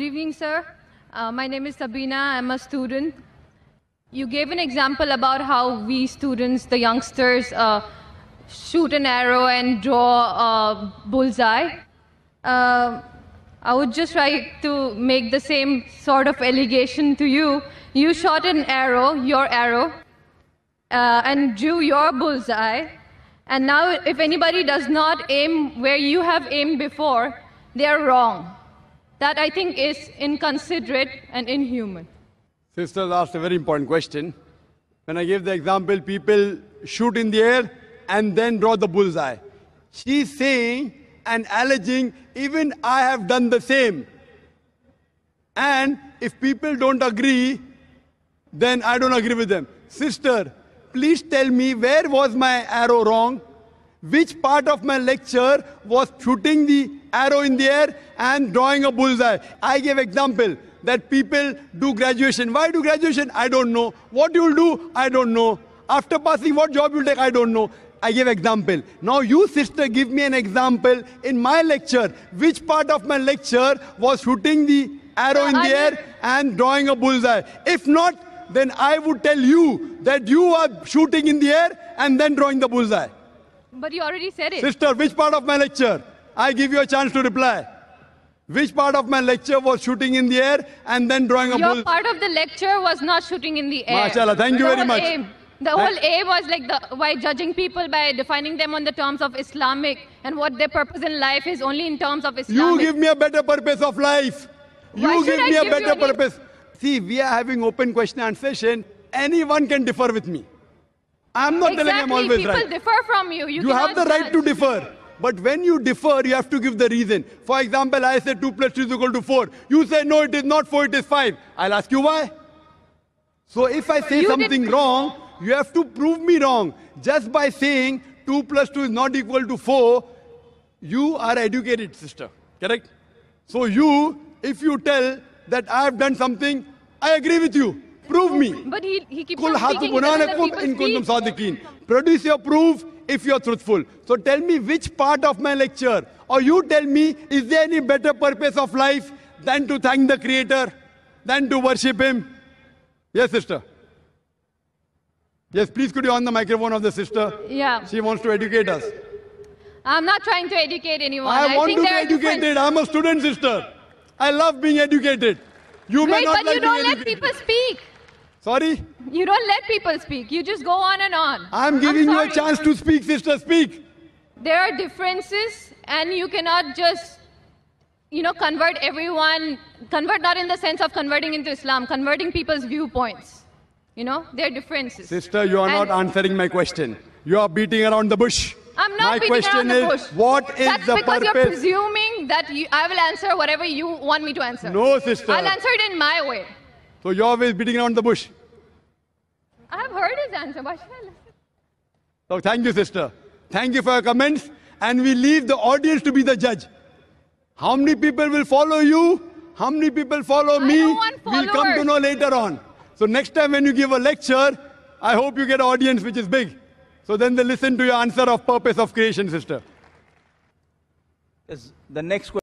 Good evening, sir. My name is Sabina. I'm a student. You gave an example about how we students, the youngsters, shoot an arrow and draw a bullseye. I would just like to make the same sort of allegation to you. You shot an arrow, your arrow, and drew your bullseye. And now if anybody does not aim where you have aimed before, they are wrong. That, I think, is inconsiderate and inhuman. Sisters asked a very important question. When I gave the example, people shoot in the air and then draw the bullseye. She's saying and alleging, even I have done the same. And if people don't agree, then I don't agree with them. Sister, please tell me, where was my arrow wrong? Which part of my lecture was shooting the arrow in the air and drawing a bullseye? I gave example that people do graduation. Why do graduation? I don't know. What you will do? I don't know. After passing, what job you will take? I don't know. I gave example. Now you, sister, give me an example in my lecture. Which part of my lecture was shooting the arrow in the air and drawing a bullseye? If not, then I would tell you that you are shooting in the air and then drawing the bullseye. But you already said it. Sister, which part of my lecture? I give you a chance to reply. Which part of my lecture was shooting in the air and then drawing a bullseye? Your part of the lecture was not shooting in the air. MashaAllah, thank you very much. The whole aim was like by judging people by defining them on the terms of Islamic and what their purpose in life is only in terms of Islamic. You give me a better purpose of life. You give me a better purpose. See, we are having open question and answer session. Anyone can differ with me. I'm not telling I'm always right. People differ from you. You have the right to differ. But when you differ, you have to give the reason. For example, I say 2 plus 2 is equal to 4. You say, no, it is not 4, it is 5. I'll ask you why. So if I say something wrong, you have to prove me wrong. Just by saying 2 plus 2 is not equal to 4, you are educated, sister. Correct? So you, if you tell that I have done something, I agree with you. Prove me. But he keeps on speaking. Produce your proof if you are truthful. So tell me which part of my lecture, or you tell me, is there any better purpose of life than to thank the Creator, than to worship Him? Yes, sister. Yes, please could you on the microphone of the sister? Yeah. She wants to educate us. I'm not trying to educate anyone. I want to be educated. I'm a student, sister. I love being educated. You may not like being educated. But you don't let people speak. Sorry? You don't let people speak. You just go on and on. I'm giving you a chance to speak, sister. Speak. There are differences, and you cannot just, convert everyone. Convert not in the sense of converting into Islam, converting people's viewpoints. There are differences. Sister, you are not answering my question. You are beating around the bush. I'm not beating around the bush. What is the purpose? That's because you're presuming that I will answer whatever you want me to answer. No, sister. I'll answer it in my way. So you're always beating around the bush. I have heard his answer. Why should I listen? So thank you, sister. Thank you for your comments. And we leave the audience to be the judge. How many people will follow you? How many people follow me? We'll come to know later on. So next time when you give a lecture, I hope you get an audience which is big. So then they listen to your answer of purpose of creation, sister. Yes, the next question.